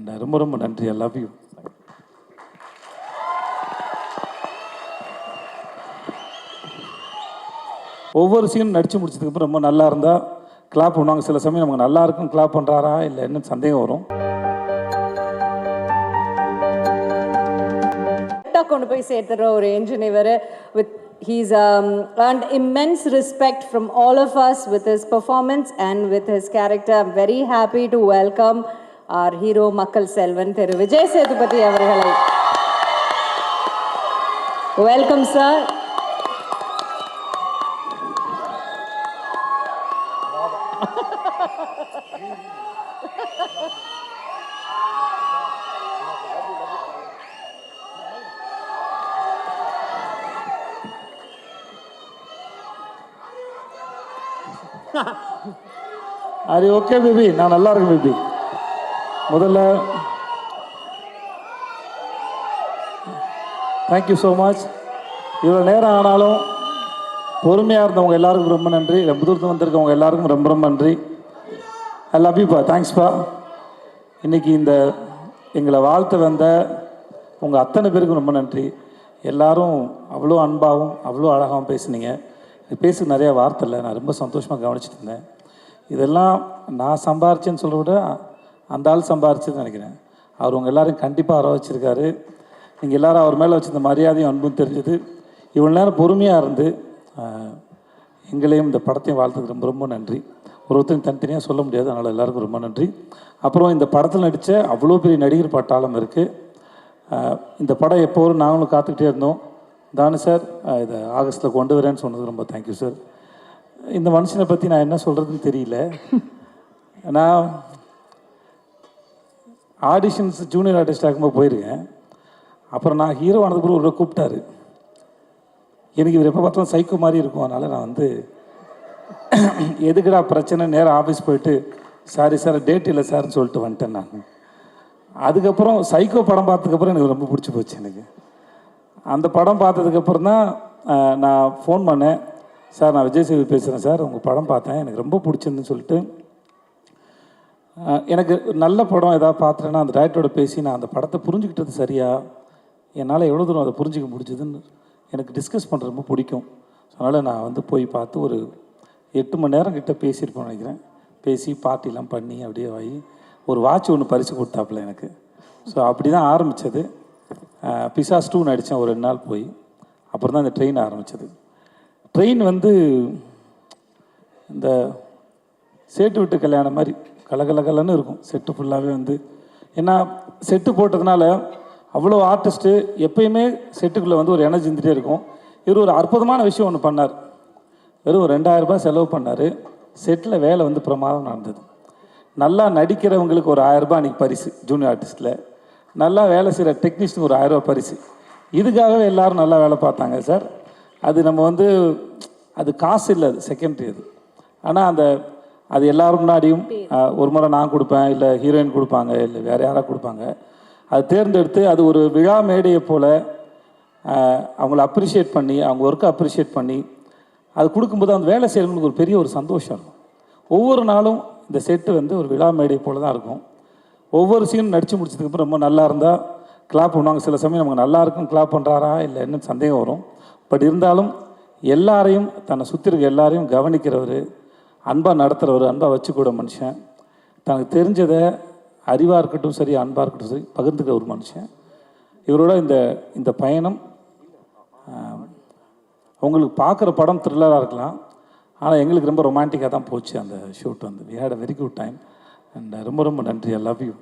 And ரொம்ப ரொம்ப நன்றி. I love you. ஒவ்வொரு சீனும் நடித்து முடிச்சதுக்கப்புறம் ரொம்ப நல்லா இருந்தால் கிளாப் பண்ணுவாங்க. சில சமயம் நமக்கு நல்லா இருக்கும் கிளாப் பண்ணுறாரா இல்லை என்ன சந்தேகம் வரும். கொண்டு போய் சேர்த்துற ஒரு engineer with he's earned immense respect from all of us with his performance and with his character. I'm very happy to welcome our hero Makkal Selvan Thiru Vijay Sethupathi avargalai. Welcome sir. அது okay baby, நான் நல்லா இருக்கேன் baby. முதல்ல thank you so much. இவ்வளோ நேரம் ஆனாலும் பொறுமையாக இருந்தவங்க எல்லாருக்கும் ரொம்ப நன்றி. ரொம்ப தூரத்து வந்திருக்கவங்க எல்லாருக்கும் ரொம்ப ரொம்ப நன்றி. ஐ லவ் யூப்பா. தேங்க்ஸ்ப்பா. இன்றைக்கி இந்த எங்களை வாழ்த்து வந்த உங்கள் அத்தனை பேருக்கும் ரொம்ப நன்றி. எல்லோரும் அவ்வளோ அன்பாகவும் அவ்வளோ அழகாகவும் பேசுனீங்க. பேச நிறையா வார்த்தை இல்லை, நான் ரொம்ப சந்தோஷமாக கவனிச்சுட்டு இருந்தேன். இதெல்லாம் நான் சம்பாரிச்சேன்னு சொல்கிறத விட அந்த ஆள் சம்பாரிச்சுன்னு நினைக்கிறேன். அவர் உங்கள் எல்லோரும் கண்டிப்பாக வர வச்சுருக்காரு. நீங்கள் எல்லோரும் அவர் மேலே வச்சுருந்த மரியாதையும் அன்பும் தெரிஞ்சது. இவ்வளோ நேரம் பொறுமையாக இருந்து எங்களையும் இந்த படத்தையும் வாழ்த்துக்கு ரொம்ப ரொம்ப நன்றி. ஒருத்தரும் தனித்தனியாக சொல்ல முடியாது, அதனால் எல்லாருக்கும் ரொம்ப நன்றி. அப்புறம் இந்த படத்தில் நடித்த அவ்வளோ பெரிய நடிகர் பட்டாளம் இருக்குது. இந்த படம் எப்போதும் நாங்களும் காத்துக்கிட்டே இருந்தோம். தானு சார் இதை ஆகஸ்ட்டில் கொண்டு வரேன்னு சொன்னது ரொம்ப தேங்க்யூ சார். இந்த மனுஷனை பற்றி நான் என்ன சொல்கிறதுன்னு தெரியல. நான் ஆடிஷன்ஸ் ஜூனியர் ஆர்டிஸ்ட் ஆகும்போது போயிருக்கேன். அப்புறம் நான் ஹீரோ ஆனதுக்கு ஒரு கூப்பிட்டாரு. எனக்கு இவர் எப்போ பார்த்தாலும் சைக்கோ மாதிரி இருக்கும். அதனால் நான் வந்து எதுக்குடா பிரச்சனை, நேராக ஆஃபீஸ் போயிட்டு சாரி சார் டேட் இல்லை சார்ன்னு சொல்லிட்டு வந்துட்டேன் நான். அதுக்கப்புறம் சைக்கோ படம் பார்த்ததுக்கப்புறம் எனக்கு ரொம்ப பிடிச்சி போச்சு. எனக்கு அந்த படம் பார்த்ததுக்கப்புறம் தான் நான் ஃபோன் பண்ணேன். சார் நான் விஜய் சேது பேசுகிறேன் சார், உங்கள் படம் பார்த்தேன் எனக்கு ரொம்ப பிடிச்சிருந்துன்னு சொல்லிட்டு. எனக்கு நல்ல படம் ஏதாவது பார்த்துட்டேன்னா அந்த டேரக்டரோட பேசி நான் அந்த படத்தை புரிஞ்சுக்கிட்டது சரியா, என்னால் எவ்வளோ தூரம் அதை புரிஞ்சிக்க முடிஞ்சதுன்னு எனக்கு டிஸ்கஸ் பண்ணுறது ரொம்ப பிடிக்கும். அதனால் நான் வந்து போய் பார்த்து ஒரு 8 மணி நேரம் கிட்டே பேசியிருப்போம் நினைக்கிறேன். பேசி பார்ட்டிலாம் பண்ணி அப்படியே வாங்கி ஒரு வாட்ச் ஒன்று பரிசு கொடுத்தாப்புல எனக்கு. ஸோ அப்படி தான் ஆரம்பித்தது. பிசாஸ் 2 நடித்தேன் ஒரு 2 நாள் போய். அப்புறம் தான் இந்த ட்ரெயின் ஆரம்பித்தது. ட்ரெயின் வந்து இந்த சேட்டு விட்டு கல்யாணம் மாதிரி கலகலகலன்னு இருக்கும். செட்டு ஃபுல்லாகவே வந்து ஏன்னா செட்டு போட்டதுனால அவ்வளோ ஆர்டிஸ்ட்டு எப்பயுமே செட்டுக்குள்ளே வந்து ஒரு எனர்ஜி இருந்துகிட்டே இருக்கும். இவர் ஒரு அற்புதமான விஷயம் ஒன்று பண்ணார். வெறும் 2000 ரூபாய் செலவு பண்ணார். செட்டில் வேலை வந்து பிரமாதம் நடந்தது. நல்லா நடிக்கிறவங்களுக்கு ஒரு 1000 ரூபாய் அன்றைக்கி பரிசு ஜூனியர் ஆர்டிஸ்ட்டில். நல்லா வேலை செய்கிற டெக்னீஷியனுக்கு ஒரு 1000 ரூபாய் பரிசு. இதுக்காகவே எல்லோரும் நல்லா வேலை பார்த்தாங்க சார். அது நம்ம வந்து அது காசு இல்லை, அது செகண்டரி அது. ஆனால் அது எல்லோரும் முன்னாடியும் ஒரு முறை நான் கொடுப்பேன், இல்லை ஹீரோயின் கொடுப்பாங்க, இல்லை வேறு யாராக கொடுப்பாங்க. அது தேர்ந்தெடுத்து அது ஒரு விழா மேடையை போல் அவங்கள அப்ரிஷியேட் பண்ணி அவங்க ஒர்க்கை அப்ரிஷியேட் பண்ணி அது கொடுக்கும்போது அந்த வேலை செய்கிறவங்களுக்கு ஒரு பெரிய ஒரு சந்தோஷம் இருக்கும். ஒவ்வொரு நாளும் இந்த செட்டு வந்து ஒரு விழா மேடை போல் தான் இருக்கும். ஒவ்வொரு சீனும் நடித்து முடிச்சதுக்கப்புறம் ரொம்ப நல்லா இருந்தால் கிளாப் பண்ணுவாங்க. சில சமயம் நமக்கு நல்லா இருக்கும் கிளாப் பண்ணுறாரா இல்லை என்ன சந்தேகம் வரும். பட் இருந்தாலும் எல்லாரையும் தன்னை சுற்றி இருக்க எல்லாரையும் கவனிக்கிறவர், அன்பாக நடத்துகிறவர், அன்பாக வச்சுக்கூட மனுஷன், தனக்கு தெரிஞ்சதை அறிவாக இருக்கட்டும் சரி அன்பாக இருக்கட்டும் சரி பகிர்ந்துக்கிற ஒரு மனுஷன். இவரோட இந்த பயணம் உங்களுக்கு பார்க்குற படம் த்ரில்லராக இருக்கலாம், ஆனால் எங்களுக்கு ரொம்ப ரொமான்டிக்காக தான் போச்சு அந்த ஷூட் வந்து. We had a very good time and ரொம்ப ரொம்ப நன்றி. I love you.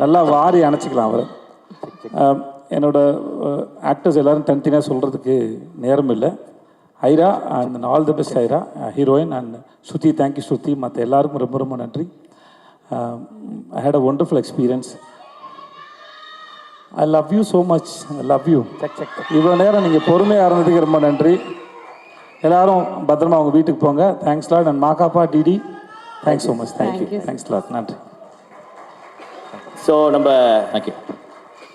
நல்லா வாரி அணைச்சிக்கலாம் அவரை. என்னோடய ஆக்டர்ஸ் எல்லோரும் தனித்தனியாக சொல்கிறதுக்கு நேரம் இல்லை. Aira and all the best Aira, heroine and Shruti. Thank you Shruti. மற்ற எல்லாருக்கும் ரொம்ப ரொம்ப நன்றி. I had a wonderful experience. I love you so much. I love you. இவ்வளோ நேரம் நீங்கள் பொறுமையாக இருந்ததுக்கு ரொம்ப நன்றி. எல்லோரும் பத்திரமா அவங்க வீட்டுக்கு போங்க. Thanks lot. அண்ட் மாக்காப்பா DD thanks so much. Thank you. Thanks lot. நன்றி. ஸோ நம்ம தேங்க்யூ.